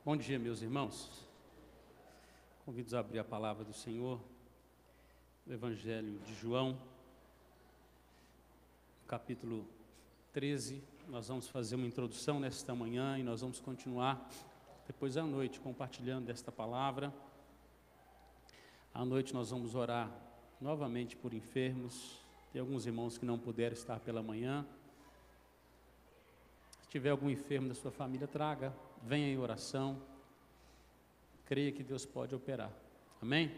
Bom dia, meus irmãos. Convido-os a abrir a palavra do Senhor, o Evangelho de João, capítulo 13. Nós vamos fazer uma introdução nesta manhã e nós vamos continuar depois à noite compartilhando desta palavra. À noite nós vamos orar novamente por enfermos. Tem alguns irmãos que não puderam estar pela manhã. Se tiver algum enfermo da sua família, traga, venha em oração. Creia que Deus pode operar. Amém?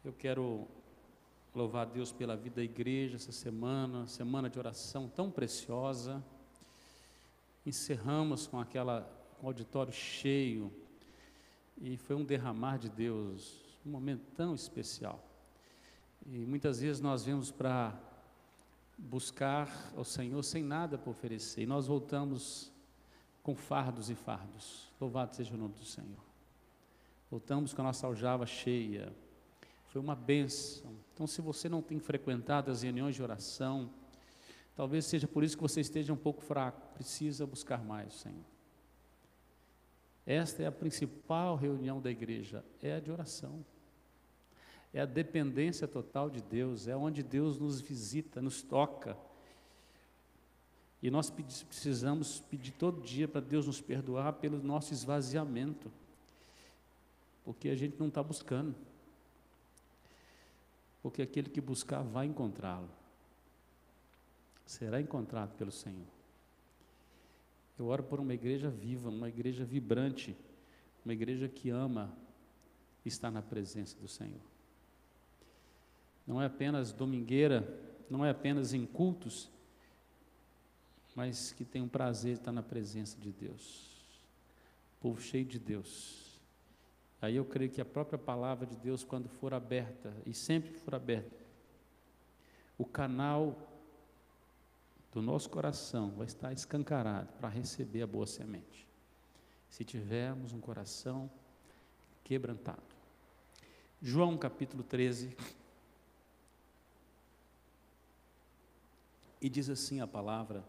Eu quero louvar a Deus pela vida da igreja essa semana de oração tão preciosa. Encerramos com o auditório cheio e foi um derramar de Deus, um momento tão especial. E muitas vezes nós vemos para buscar ao Senhor sem nada para oferecer, e nós voltamos com fardos e fardos. Louvado seja o nome do Senhor. Voltamos com a nossa aljava cheia. Foi uma bênção. Então, se você não tem frequentado as reuniões de oração, talvez seja por isso que você esteja um pouco fraco. Precisa buscar mais o Senhor. Esta é a principal reunião da igreja, é a de oração. É a dependência total de Deus, é onde Deus nos visita, nos toca. E nós precisamos pedir todo dia para Deus nos perdoar pelo nosso esvaziamento, porque a gente não está buscando. Porque aquele que buscar vai encontrá-lo, será encontrado pelo Senhor. Eu oro por uma igreja viva, uma igreja vibrante, uma igreja que ama estar na presença do Senhor. Não é apenas domingueira, não é apenas em cultos, mas que tem um prazer de estar na presença de Deus, povo cheio de Deus. Aí eu creio que a própria palavra de Deus, quando for aberta, e sempre que for aberta, o canal do nosso coração vai estar escancarado para receber a boa semente, se tivermos um coração quebrantado. João capítulo 13, e diz assim a palavra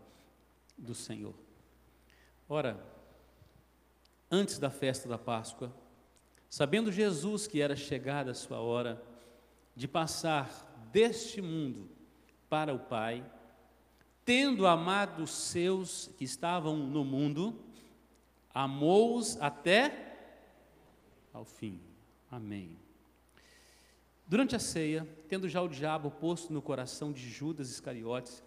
do Senhor. Ora, antes da festa da Páscoa, sabendo Jesus que era chegada a sua hora de passar deste mundo para o Pai, tendo amado os seus que estavam no mundo, amou-os até ao fim. Amém. Durante a ceia, tendo já o diabo posto no coração de Judas Iscariotes,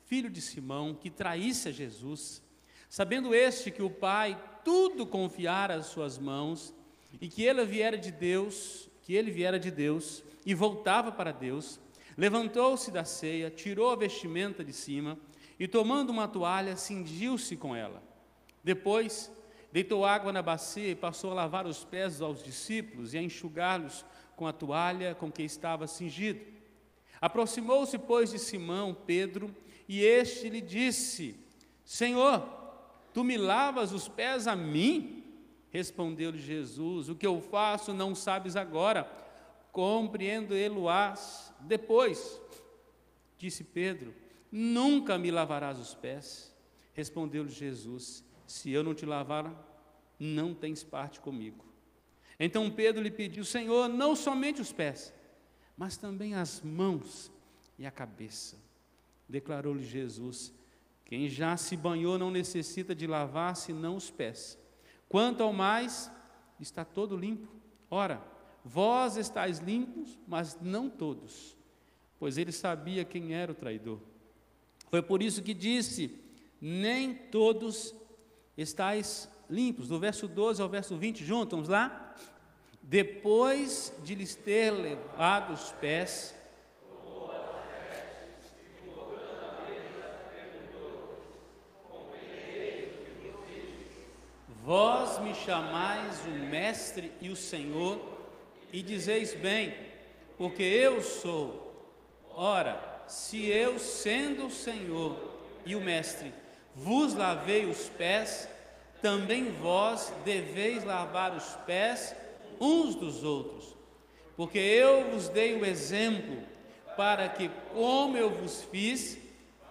filho de Simão, que traísse a Jesus, sabendo este que o Pai tudo confiara às suas mãos, e que ele viera de Deus, e voltava para Deus, levantou-se da ceia, tirou a vestimenta de cima, e tomando uma toalha, cingiu-se com ela. Depois, deitou água na bacia e passou a lavar os pés aos discípulos e a enxugá-los com a toalha com que estava cingido. Aproximou-se, pois, de Simão, Pedro, e este lhe disse: Senhor, tu me lavas os pés a mim? Respondeu-lhe Jesus: o que eu faço não sabes agora, compreendê-lo-ás depois. Disse Pedro: nunca me lavarás os pés. Respondeu-lhe Jesus: se eu não te lavar, não tens parte comigo. Então Pedro lhe pediu: Senhor, não somente os pés, mas também as mãos e a cabeça. Declarou-lhe Jesus: quem já se banhou não necessita de lavar senão os pés. Quanto ao mais, está todo limpo. Ora, vós estáis limpos, mas não todos. Pois ele sabia quem era o traidor. Foi por isso que disse: nem todos estáis limpos. Do verso 12 ao verso 20, juntos, vamos lá? Depois de lhes ter lavado os pés, vós me chamais o Mestre e o Senhor, e dizeis bem, porque eu sou. Ora, se eu, sendo o Senhor e o Mestre, vos lavei os pés, também vós deveis lavar os pés uns dos outros. Porque eu vos dei o exemplo, para que, como eu vos fiz,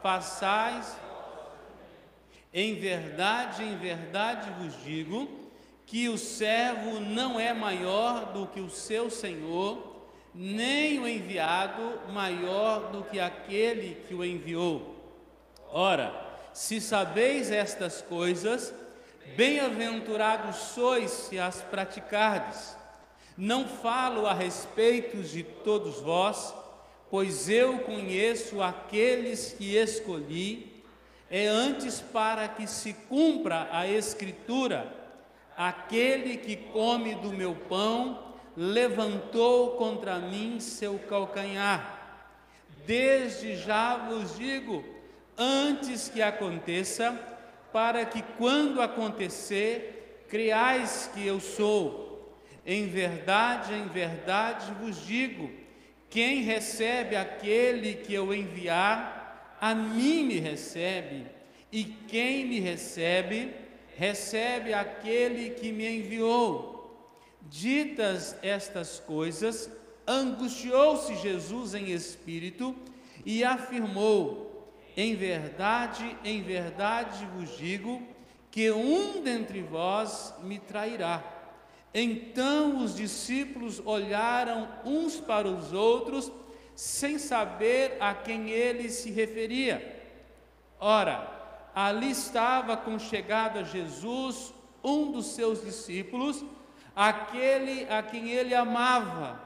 façais. em verdade vos digo, que o servo não é maior do que o seu senhor, nem o enviado maior do que aquele que o enviou. Ora, se sabeis estas coisas, bem-aventurados sois se as praticardes. Não falo a respeito de todos vós, pois eu conheço aqueles que escolhi, é antes para que se cumpra a Escritura: aquele que come do meu pão levantou contra mim seu calcanhar. Desde já vos digo, antes que aconteça, para que quando acontecer, creais que eu sou. Em verdade vos digo, quem recebe aquele que eu enviar, a mim me recebe, e quem me recebe, recebe aquele que me enviou. Ditas estas coisas, angustiou-se Jesus em espírito e afirmou: em verdade vos digo, que um dentre vós me trairá. Então os discípulos olharam uns para os outros, sem saber a quem ele se referia. Ora, ali estava conchegado a Jesus um dos seus discípulos, aquele a quem ele amava.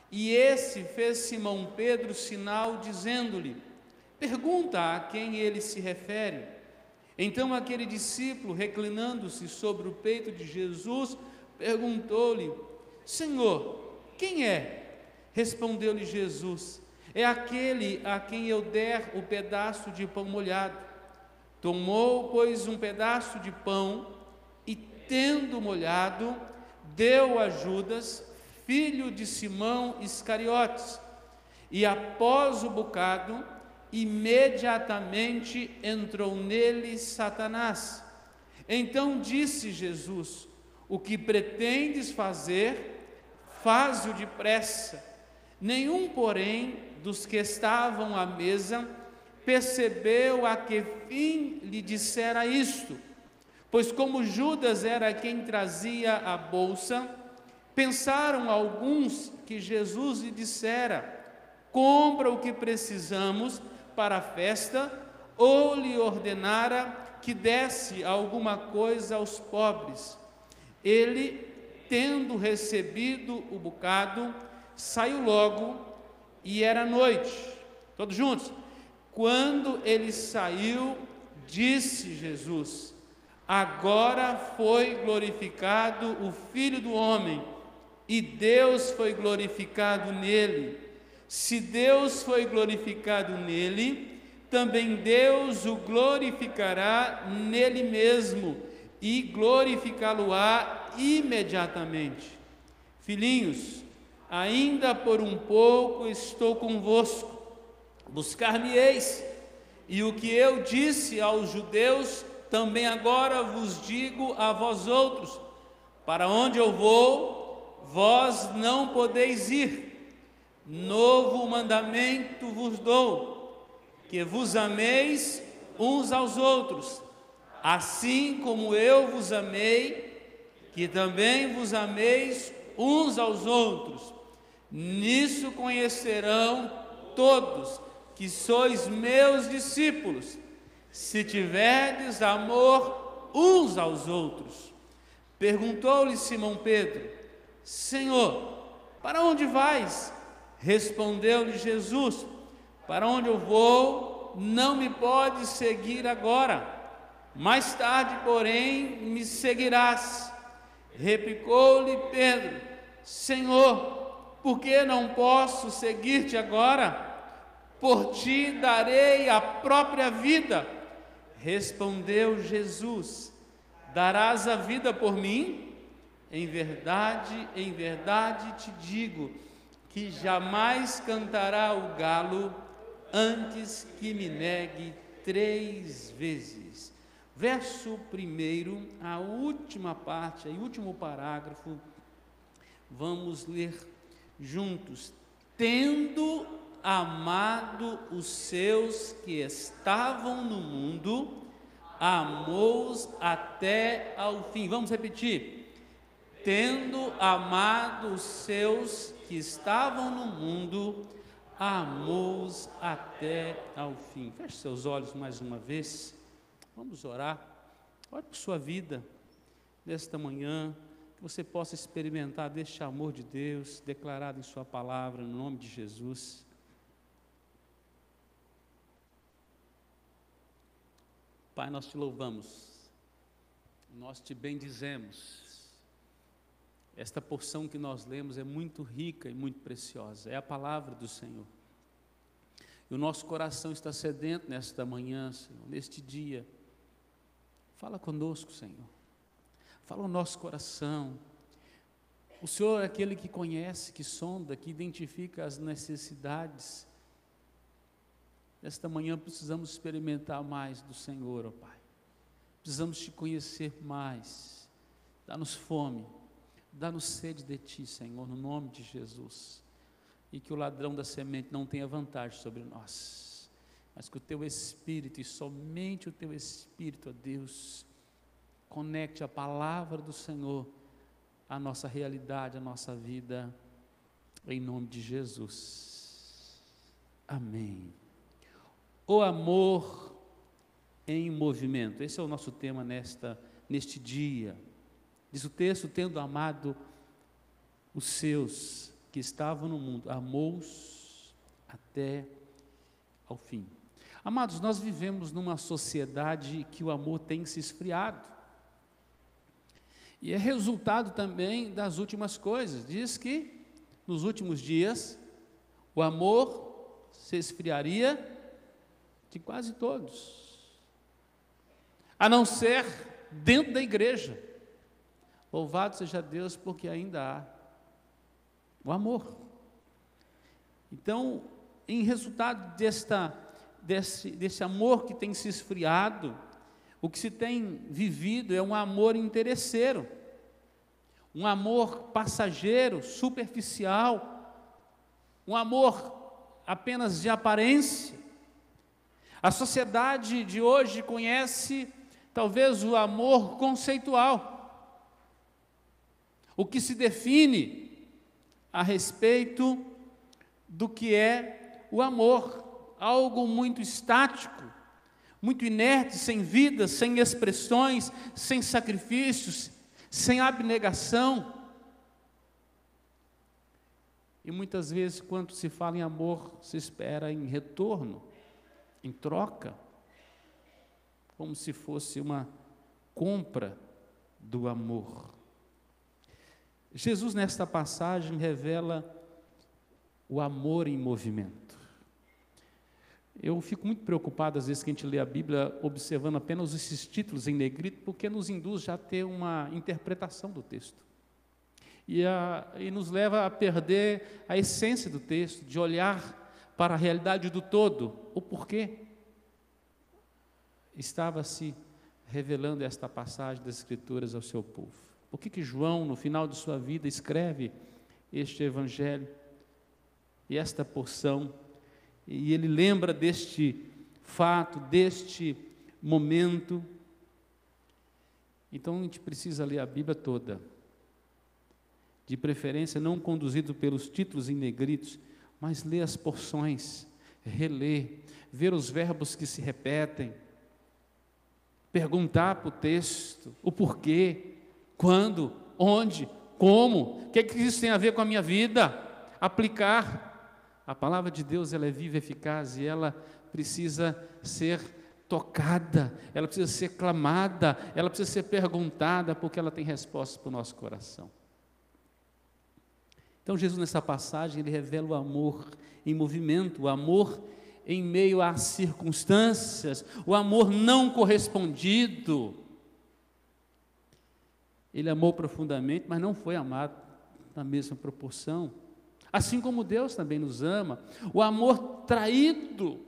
E esse fez Simão Pedro sinal, dizendo-lhe: pergunta a quem ele se refere. Então aquele discípulo, reclinando-se sobre o peito de Jesus, perguntou-lhe: Senhor, quem é? Respondeu-lhe Jesus: é aquele a quem eu der o pedaço de pão molhado. Tomou, pois, um pedaço de pão e, tendo molhado, deu a Judas, filho de Simão Iscariotes. E após o bocado, imediatamente entrou nele Satanás. Então disse Jesus: o que pretendes fazer, faz-o depressa. Nenhum, porém, dos que estavam à mesa percebeu a que fim lhe dissera isto, pois como Judas era quem trazia a bolsa, pensaram alguns que Jesus lhe dissera: compra o que precisamos para a festa, ou lhe ordenara que desse alguma coisa aos pobres. Ele, tendo recebido o bocado, saiu logo, e era noite. Todos juntos. Quando ele saiu, disse Jesus: agora foi glorificado o Filho do Homem, e Deus foi glorificado nele. Se Deus foi glorificado nele, também Deus o glorificará nele mesmo, e glorificá-lo-á imediatamente. Filhinhos, ainda por um pouco estou convosco, buscar-me-eis, e o que eu disse aos judeus, também agora vos digo a vós outros: para onde eu vou, vós não podeis ir. Novo mandamento vos dou, que vos ameis uns aos outros, assim como eu vos amei, que também vos ameis uns aos outros. Nisso conhecerão todos que sois meus discípulos, se tiverdes amor uns aos outros. Perguntou-lhe Simão Pedro: Senhor, para onde vais? Respondeu-lhe Jesus: para onde eu vou, não me podes seguir agora, mais tarde, porém, me seguirás. Replicou-lhe Pedro: Senhor, por que não posso seguir-te agora? Por ti darei a própria vida. Respondeu Jesus: darás a vida por mim? Em verdade te digo, que jamais cantará o galo antes que me negue 3 vezes. Verso 1, a última parte, o último parágrafo, vamos ler juntos. Tendo amado os seus que estavam no mundo, amou-os até ao fim. Vamos repetir. Tendo amado os seus que estavam no mundo, amou-os até ao fim. Feche seus olhos mais uma vez. Vamos orar. Ore por sua vida nesta manhã, que você possa experimentar deste amor de Deus declarado em sua palavra, no nome de Jesus. Pai, nós te louvamos, nós te bendizemos. Esta porção que nós lemos é muito rica e muito preciosa, é a palavra do Senhor. E o nosso coração está sedento nesta manhã, Senhor, neste dia. Fala conosco, Senhor. Fala o nosso coração. O Senhor é aquele que conhece, que sonda, que identifica as necessidades. Nesta manhã precisamos experimentar mais do Senhor, ó Pai. Precisamos te conhecer mais. Dá-nos fome, dá-nos sede de Ti, Senhor, no nome de Jesus. E que o ladrão da semente não tenha vantagem sobre nós, mas que o Teu Espírito, e somente o Teu Espírito, ó Deus, conecte a palavra do Senhor à nossa realidade, à nossa vida, em nome de Jesus. Amém. O amor em movimento. Esse é o nosso tema neste dia. Diz o texto, tendo amado os seus que estavam no mundo, amou-os até ao fim. Amados, nós vivemos numa sociedade que o amor tem se esfriado. E é resultado também das últimas coisas. Diz que nos últimos dias o amor se esfriaria de quase todos, a não ser dentro da igreja. Louvado seja Deus, porque ainda há o amor. Então, em resultado desse amor que tem se esfriado, o que se tem vivido é um amor interesseiro, um amor passageiro, superficial, um amor apenas de aparência. A sociedade de hoje conhece talvez o amor conceitual, o que se define a respeito do que é o amor, algo muito estático, muito inerte, sem vida, sem expressões, sem sacrifícios, sem abnegação. E muitas vezes, quando se fala em amor, se espera em retorno, em troca, como se fosse uma compra do amor. Jesus, nesta passagem, revela o amor em movimento. Eu fico muito preocupado, às vezes, que a gente lê a Bíblia observando apenas esses títulos em negrito, porque nos induz já a ter uma interpretação do texto. E nos leva a perder a essência do texto, de olhar para a realidade do todo, o porquê estava se revelando esta passagem das Escrituras ao seu povo. Por que João, no final de sua vida, escreve este evangelho e esta porção, e ele lembra deste fato, deste momento. Então a gente precisa ler a Bíblia toda, de preferência não conduzido pelos títulos em negritos, mas ler as porções, reler, ver os verbos que se repetem, perguntar para o texto o porquê, quando, onde, como, o que isso tem a ver com a minha vida, aplicar. A palavra de Deus, ela é viva e eficaz, e ela precisa ser tocada, ela precisa ser clamada, ela precisa ser perguntada, porque ela tem respostas para o nosso coração. Então Jesus, nessa passagem, ele revela o amor em movimento, o amor em meio às circunstâncias, o amor não correspondido. Ele amou profundamente, mas não foi amado na mesma proporção. Assim como Deus também nos ama. O amor traído,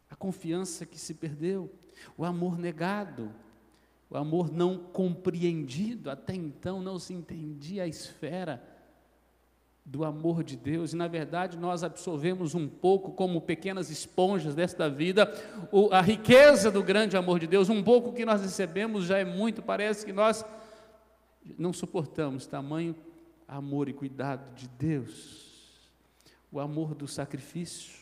a confiança que se perdeu, o amor negado, o amor não compreendido. Até então não se entendia a esfera do amor de Deus, e na verdade nós absorvemos um pouco, como pequenas esponjas desta vida, a riqueza do grande amor de Deus. Um pouco que nós recebemos já é muito, parece que nós não suportamos tamanho amor e cuidado de Deus, o amor do sacrifício,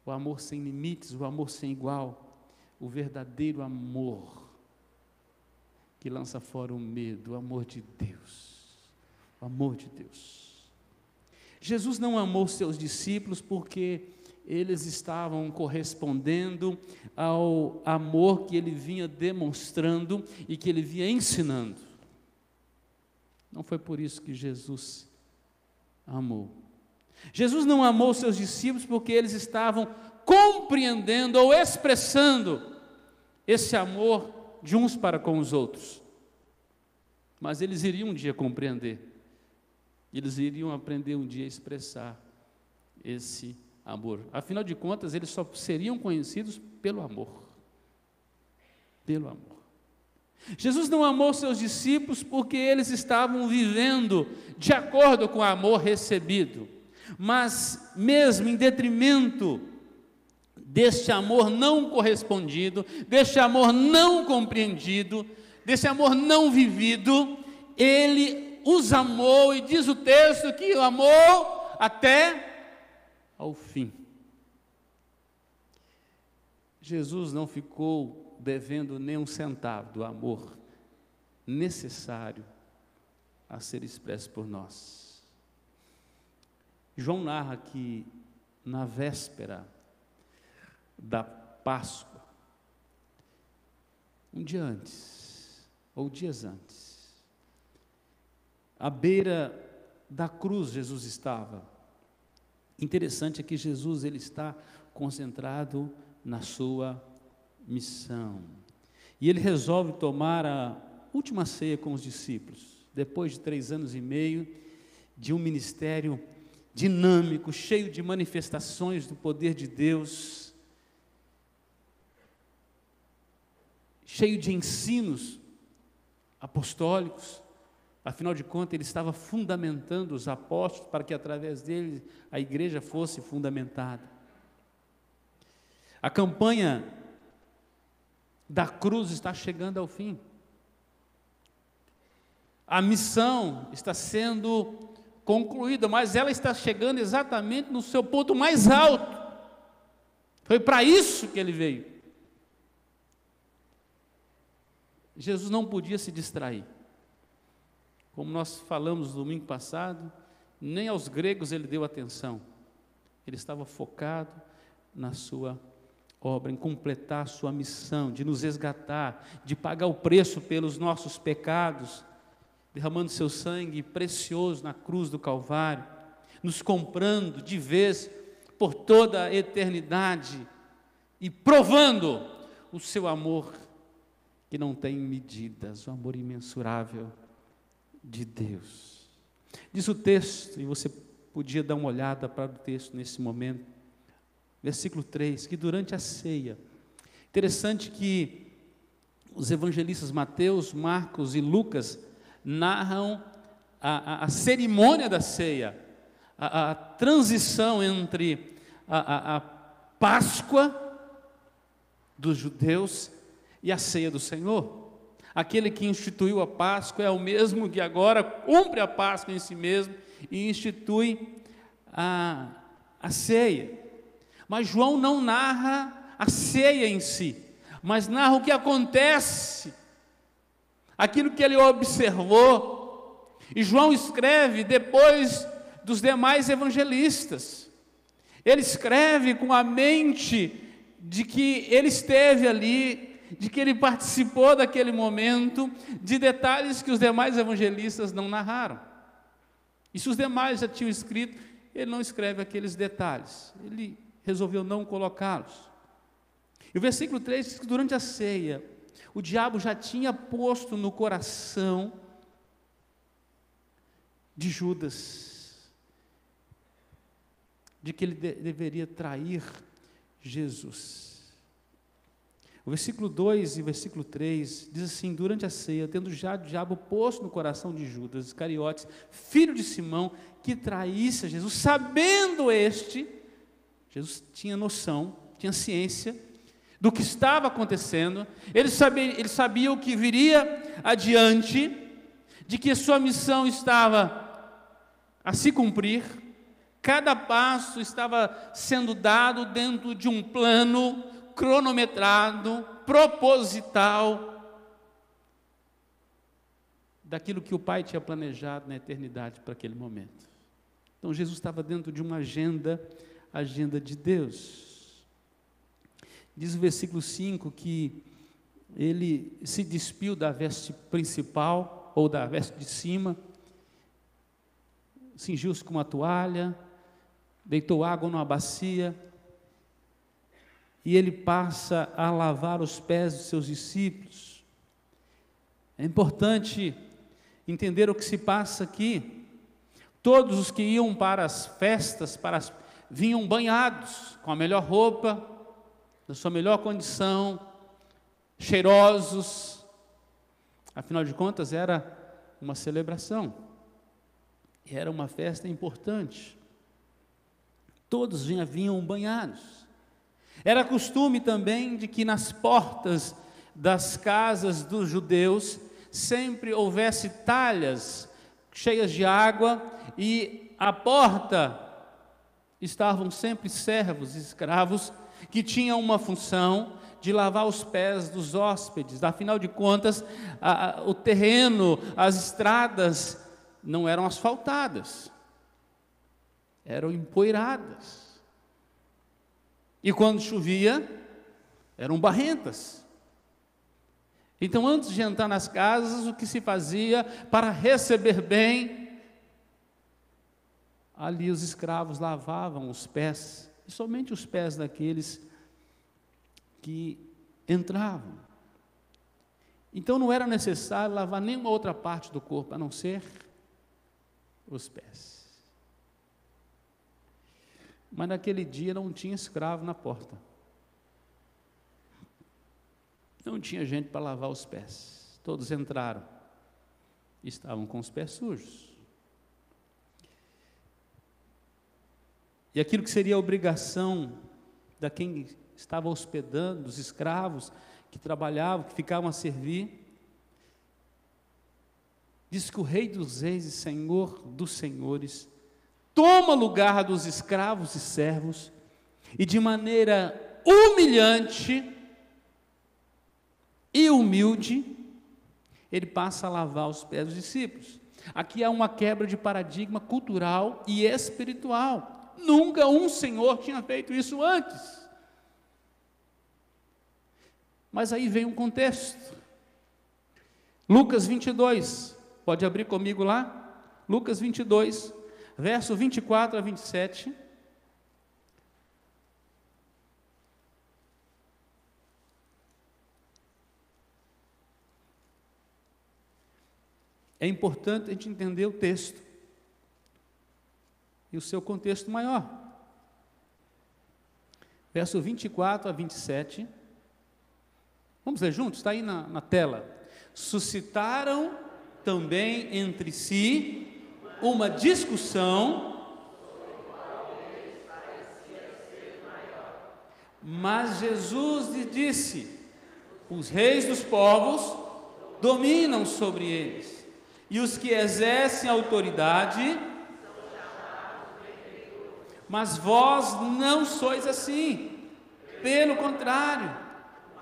o amor sem limites, o amor sem igual, o verdadeiro amor que lança fora o medo, o amor de Deus, o amor de Deus. Jesus não amou seus discípulos porque eles estavam correspondendo ao amor que ele vinha demonstrando e que ele vinha ensinando. Não foi por isso que Jesus amou. Jesus não amou seus discípulos porque eles estavam compreendendo ou expressando esse amor de uns para com os outros. Mas eles iriam um dia compreender. Eles iriam aprender um dia a expressar esse amor. Afinal de contas, eles só seriam conhecidos pelo amor. Pelo amor. Jesus não amou seus discípulos porque eles estavam vivendo de acordo com o amor recebido, mas mesmo em detrimento deste amor não correspondido, deste amor não compreendido, desse amor não vivido, ele os amou, e diz o texto que o amou até ao fim. Jesus não ficou devendo nem um centavo do amor necessário a ser expresso por nós. João narra que na véspera da Páscoa, um dia antes, ou dias antes, à beira da cruz Jesus estava. Interessante é que Jesus ele está concentrado na sua missão. E ele resolve tomar a última ceia com os discípulos, depois de 3 anos e meio de um ministério dinâmico, cheio de manifestações do poder de Deus, cheio de ensinos apostólicos. Afinal de contas, ele estava fundamentando os apóstolos para que através deles a igreja fosse fundamentada. A campanha da cruz está chegando ao fim. A missão está sendo concluída, mas ela está chegando exatamente no seu ponto mais alto. Foi para isso que ele veio. Jesus não podia se distrair. Como nós falamos no domingo passado, nem aos gregos ele deu atenção. Ele estava focado na sua obra, em completar a sua missão, de nos resgatar, de pagar o preço pelos nossos pecados, derramando seu sangue precioso na cruz do Calvário, nos comprando de vez por toda a eternidade e provando o seu amor que não tem medidas, o amor imensurável de Deus. Diz o texto, e você podia dar uma olhada para o texto nesse momento, versículo 3, que durante a ceia, interessante que os evangelistas Mateus, Marcos e Lucas narram a cerimônia da ceia, a transição entre a Páscoa dos judeus e a ceia do Senhor. Aquele que instituiu a Páscoa é o mesmo que agora cumpre a Páscoa em si mesmo e institui a ceia. Mas João não narra a ceia em si, mas narra o que acontece, aquilo que ele observou. E João escreve depois dos demais evangelistas. Ele escreve com a mente de que ele esteve ali, de que ele participou daquele momento, de detalhes que os demais evangelistas não narraram. E se os demais já tinham escrito, ele não escreve aqueles detalhes. Ele resolveu não colocá-los. E o versículo 3 diz que durante a ceia, o diabo já tinha posto no coração de Judas, de que ele deveria trair Jesus. O versículo 2 e o versículo 3 diz assim: durante a ceia, tendo já o diabo posto no coração de Judas Iscariotes, filho de Simão, que traísse a Jesus, sabendo Jesus tinha noção, tinha ciência do que estava acontecendo, ele sabia o que viria adiante, de que a sua missão estava a se cumprir, cada passo estava sendo dado dentro de um plano cronometrado, proposital, daquilo que o Pai tinha planejado na eternidade para aquele momento. Então Jesus estava dentro de uma agenda de Deus. Diz o versículo 5 que ele se despiu da veste principal, ou da veste de cima, cingiu-se com uma toalha, deitou água numa bacia, e ele passa a lavar os pés dos seus discípulos. É importante entender o que se passa aqui. Todos os que iam para as festas, vinham banhados, com a melhor roupa, na sua melhor condição, cheirosos, afinal de contas era uma celebração, e era uma festa importante. Todos vinham banhados. Era costume também de que nas portas das casas dos judeus sempre houvesse talhas cheias de água, e à porta estavam sempre servos, escravos, que tinham uma função de lavar os pés dos hóspedes. Afinal de contas, o terreno, as estradas não eram asfaltadas, eram empoeiradas. E quando chovia, eram barrentas. Então, antes de entrar nas casas, o que se fazia para receber bem? Ali os escravos lavavam os pés, e somente os pés daqueles que entravam. Então não era necessário lavar nenhuma outra parte do corpo, a não ser os pés. Mas naquele dia não tinha escravo na porta. Não tinha gente para lavar os pés. Todos entraram. Estavam com os pés sujos. E aquilo que seria a obrigação da quem estava hospedando, dos escravos que trabalhavam, que ficavam a servir, diz que o Rei dos Reis e Senhor dos Senhores toma lugar dos escravos e servos, e de maneira humilhante e humilde, ele passa a lavar os pés dos discípulos. Aqui há uma quebra de paradigma cultural e espiritual. Nunca um Senhor tinha feito isso antes. Mas aí vem um contexto. Lucas 22, pode abrir comigo lá? Lucas 22, verso 24 a 27. É importante a gente entender o texto e o seu contexto maior. Verso 24 a 27. Vamos ler juntos? Está aí na tela. Suscitaram também entre si uma discussão, mas Jesus lhe disse: os reis dos povos dominam sobre eles, e os que exercem autoridade, mas vós não sois assim. Pelo contrário,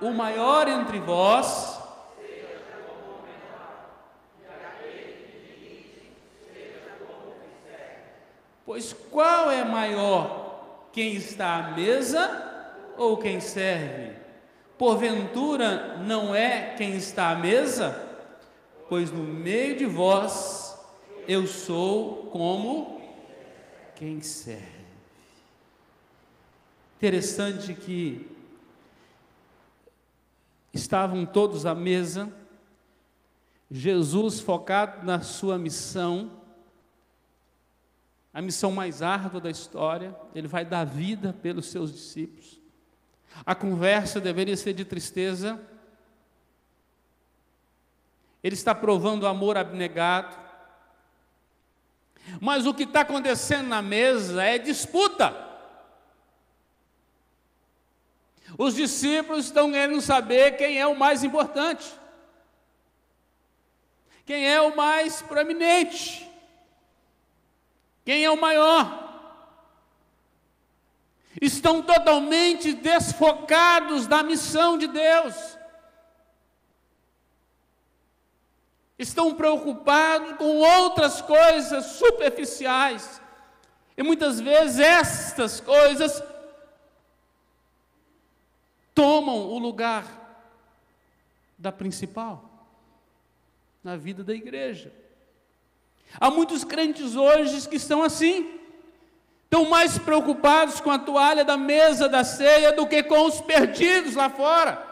o maior entre vós pois qual é maior, quem está à mesa ou quem serve? Porventura não é quem está à mesa? Pois no meio de vós eu sou como quem serve. Interessante que estavam todos à mesa, Jesus focado na sua missão, a missão mais árdua da história. Ele vai dar vida pelos seus discípulos, A conversa deveria ser de tristeza. Ele está provando o amor abnegado. Mas o que está acontecendo na mesa é disputa. Os discípulos estão querendo saber quem é o mais importante, quem é o mais proeminente, quem é o maior. Estão totalmente desfocados da missão de Deus. Estão preocupados com outras coisas superficiais. E muitas vezes estas coisas tomam o lugar da principal na vida da igreja. Há muitos crentes hoje que estão assim. Estão mais preocupados com a toalha da mesa da ceia do que com os perdidos lá fora.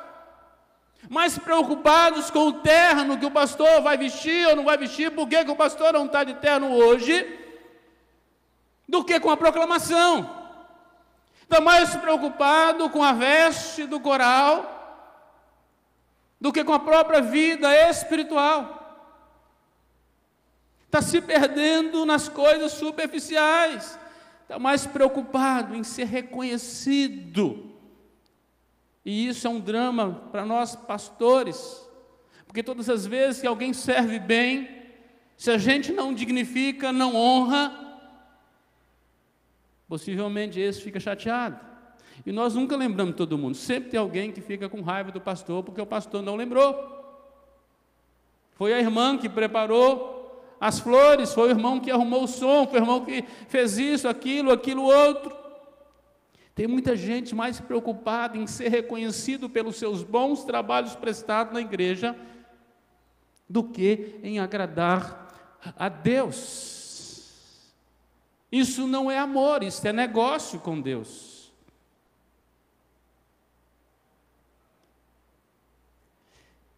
Mais preocupados com o terno que o pastor vai vestir ou não vai vestir, por que o pastor não está de terno hoje, do que com a proclamação. Está mais preocupado com a veste do coral do que com a própria vida espiritual. Está se perdendo nas coisas superficiais. Está mais preocupado em ser reconhecido. E isso é um drama para nós pastores, porque todas as vezes que alguém serve bem, se a gente não dignifica, não honra, possivelmente esse fica chateado. E nós nunca lembramos todo mundo. Sempre tem alguém que fica com raiva do pastor, porque o pastor não lembrou. Foi a irmã que preparou as flores, foi o irmão que arrumou o som, foi o irmão que fez isso, aquilo outro. Tem muita gente mais preocupada em ser reconhecido pelos seus bons trabalhos prestados na igreja do que em agradar a Deus. Isso não é amor, isso é negócio com Deus.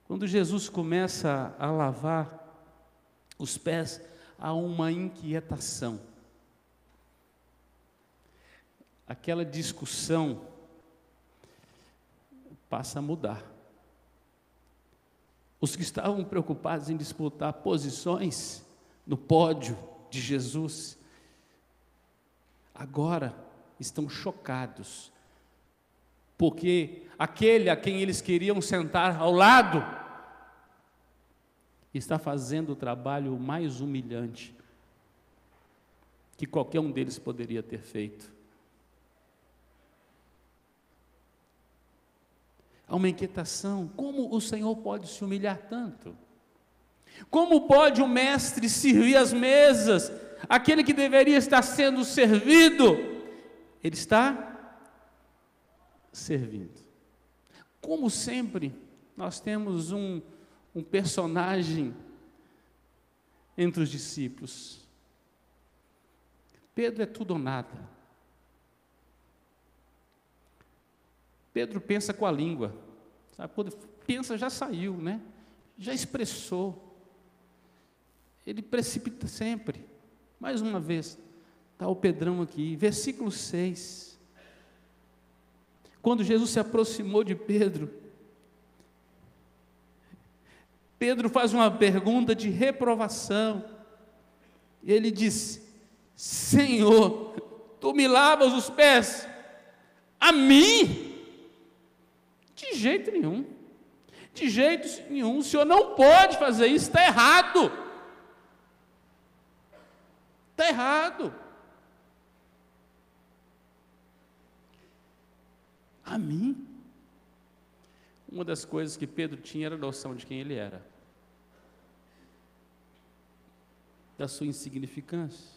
Quando Jesus começa a lavar os pés, há uma inquietação. Aquela discussão passa a mudar. Os que estavam preocupados em disputar posições no pódio de Jesus, agora estão chocados, porque aquele a quem eles queriam sentar ao lado está fazendo o trabalho mais humilhante que qualquer um deles poderia ter feito. Há uma inquietação. Como o Senhor pode se humilhar tanto? Como pode o mestre servir as mesas? Aquele que deveria estar sendo servido, ele está servindo. Como sempre, nós temos um personagem entre os discípulos. Pedro é tudo ou nada. Pedro pensa com a língua, sabe? Pensa, já saiu, né? Já expressou. Ele precipita sempre. Mais uma vez, está o Pedrão aqui, versículo 6. Quando Jesus se aproximou de Pedro, Pedro faz uma pergunta de reprovação. Ele diz: Senhor, tu me lavas os pés? A mim? De jeito nenhum. De jeito nenhum. O Senhor não pode fazer isso, está errado. Está errado. A mim? Uma das coisas que Pedro tinha era a noção de quem ele era, da sua insignificância.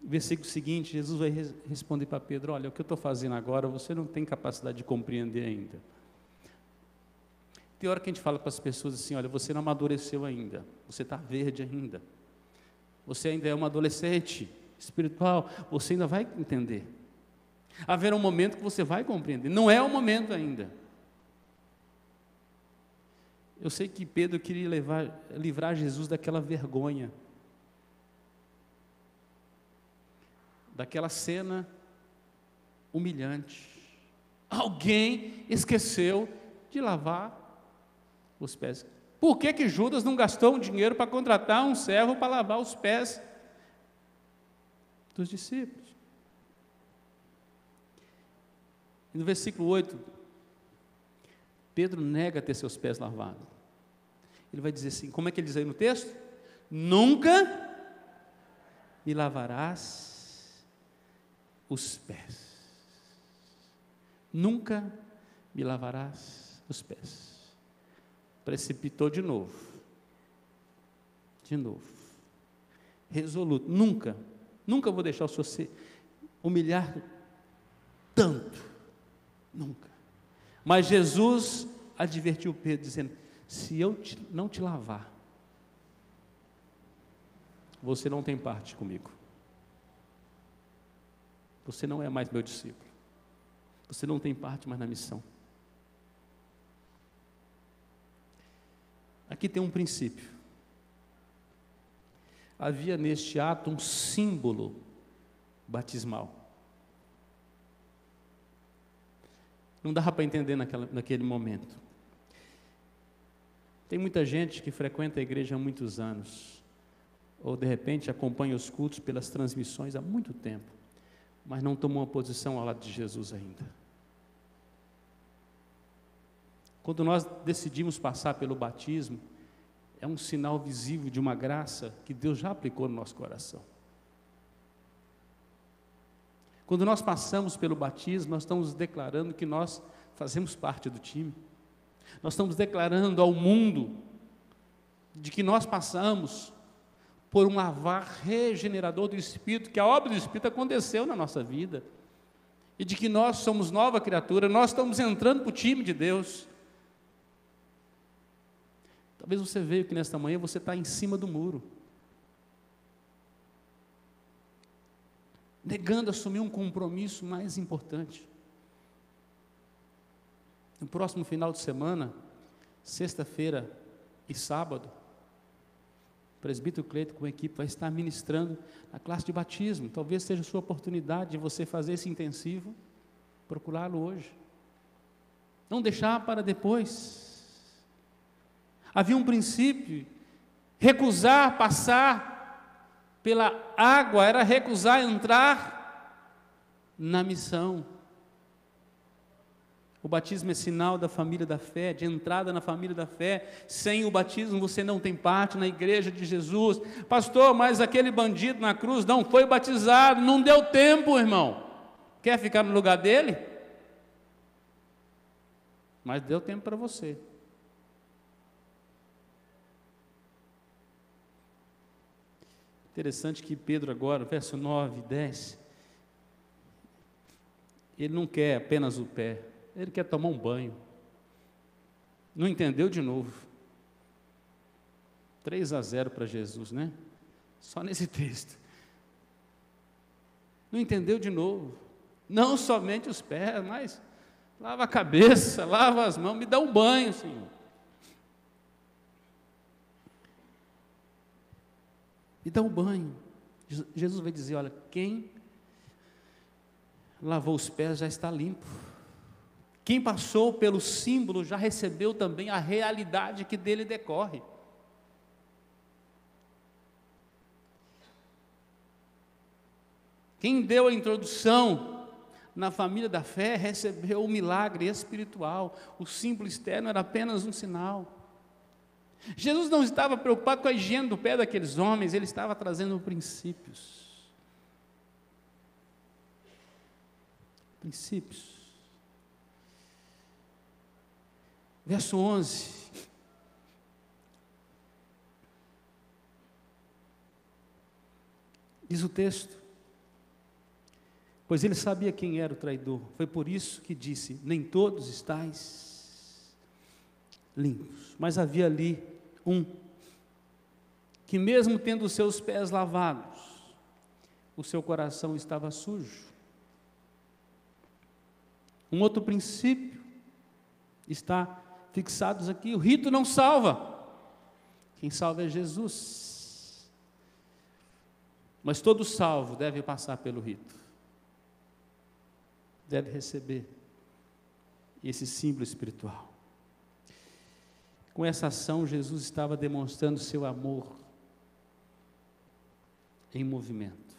Versículo seguinte, Jesus vai responder para Pedro: olha, o que eu estou fazendo agora, você não tem capacidade de compreender ainda. Tem hora que a gente fala para as pessoas assim: olha, você não amadureceu ainda, você está verde ainda, você ainda é uma adolescente espiritual, você ainda vai entender. Haverá um momento que você vai compreender, não é o momento ainda. Eu sei que Pedro queria livrar Jesus daquela vergonha, daquela cena humilhante. Alguém esqueceu de lavar os pés. Por que Judas não gastou um dinheiro para contratar um servo para lavar os pés dos discípulos? E no versículo 8, Pedro nega ter seus pés lavados. Ele vai dizer assim, como é que ele diz aí no texto? Nunca me lavarás os pés. Nunca me lavarás os pés. Precipitou de novo. De novo. Resoluto. Nunca vou deixar o senhor ser humilhado tanto. Nunca. Mas Jesus advertiu Pedro, dizendo, se eu não te lavar, você não tem parte comigo. Você não é mais meu discípulo. Você não tem parte mais na missão. Aqui tem um princípio. Havia neste ato um símbolo batismal. Não dava para entender naquele momento. Tem muita gente que frequenta a igreja há muitos anos, ou de repente acompanha os cultos pelas transmissões há muito tempo, mas não tomou uma posição ao lado de Jesus ainda. Quando nós decidimos passar pelo batismo, é um sinal visível de uma graça que Deus já aplicou no nosso coração. Quando nós passamos pelo batismo, nós estamos declarando que nós fazemos parte do time. Nós estamos declarando ao mundo de que nós passamos por um lavar regenerador do Espírito, que a obra do Espírito aconteceu na nossa vida, e de que nós somos nova criatura, nós estamos entrando para o time de Deus. Talvez você veio que nesta manhã você está em cima do muro, negando assumir um compromisso mais importante. No próximo final de semana, sexta-feira e sábado, o presbítero Cleito com a equipe vai estar ministrando a classe de batismo. Talvez seja a sua oportunidade de você fazer esse intensivo, procurá-lo hoje. Não deixar para depois. Havia um princípio, recusar passar pela água era recusar entrar na missão. O batismo é sinal da família da fé, de entrada na família da fé. Sem o batismo você não tem parte na igreja de Jesus. Pastor, mas aquele bandido na cruz não foi batizado, não deu tempo, irmão. Quer ficar no lugar dele? Mas deu tempo para você. Interessante que Pedro agora, verso 9 e 10, ele não quer apenas o pé, ele quer tomar um banho. Não entendeu de novo. 3-0 para Jesus, né? Só nesse texto. Não entendeu de novo. Não somente os pés, mas lava a cabeça, lava as mãos, me dá um banho, Senhor. Me dá um banho. Jesus vai dizer, olha, quem lavou os pés já está limpo. Quem passou pelo símbolo já recebeu também a realidade que dele decorre. Quem deu a introdução na família da fé recebeu o milagre espiritual. O símbolo externo era apenas um sinal. Jesus não estava preocupado com a higiene do pé daqueles homens, ele estava trazendo princípios. Princípios. Verso 11. Diz o texto: pois ele sabia quem era o traidor, foi por isso que disse, nem todos estáis limpos. Mas havia ali um, que mesmo tendo os seus pés lavados, o seu coração estava sujo. Um outro princípio está fixado aqui: o rito não salva, quem salva é Jesus. Mas todo salvo deve passar pelo rito. deve receber esse símbolo espiritual. Com essa ação, Jesus estava demonstrando seu amor em movimento.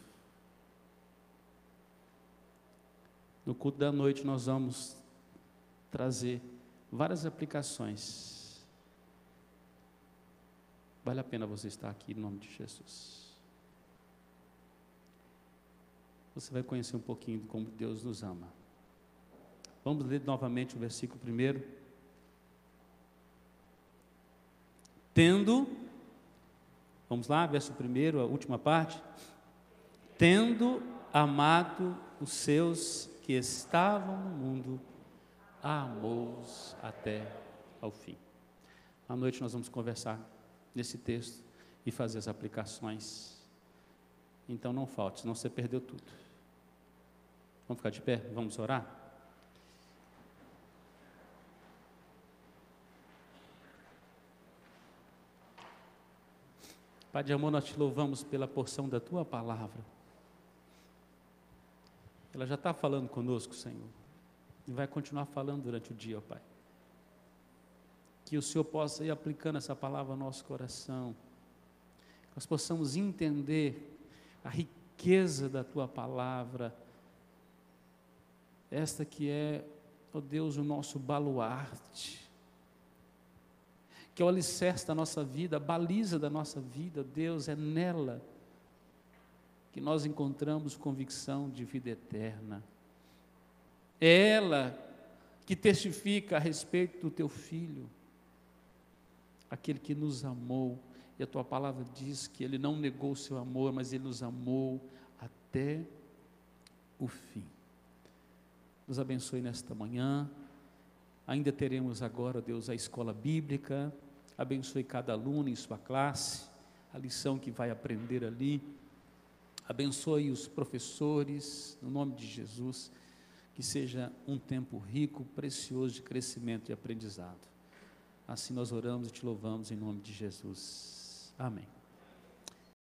No culto da noite nós vamos trazer várias aplicações. Vale a pena você estar aqui em nome de Jesus. Você vai conhecer um pouquinho de como Deus nos ama. Vamos ler novamente o versículo 1. Tendo, vamos lá, verso 1, a última parte. Tendo amado os seus que estavam no mundo, amou-os até ao fim. À noite nós vamos conversar nesse texto e fazer as aplicações. Então não falte, senão você perdeu tudo. Vamos ficar de pé? Vamos orar? Pai de amor, nós te louvamos pela porção da Tua palavra. Ela já está falando conosco, Senhor, e vai continuar falando durante o dia, ó Pai. Que o Senhor possa ir aplicando essa palavra ao nosso coração, que nós possamos entender a riqueza da Tua palavra, esta que é, ó Deus, o nosso baluarte, que é o alicerce da nossa vida, a baliza da nossa vida, Deus, é nela que nós encontramos convicção de vida eterna. É ela que testifica a respeito do Teu Filho, aquele que nos amou, e a Tua palavra diz que Ele não negou o seu amor, mas Ele nos amou até o fim. Nos abençoe nesta manhã. Ainda teremos agora, Deus, a escola bíblica. Abençoe cada aluno em sua classe, a lição que vai aprender ali. Abençoe os professores, no nome de Jesus, que seja um tempo rico, precioso de crescimento e aprendizado. Assim nós oramos e te louvamos em nome de Jesus. Amém.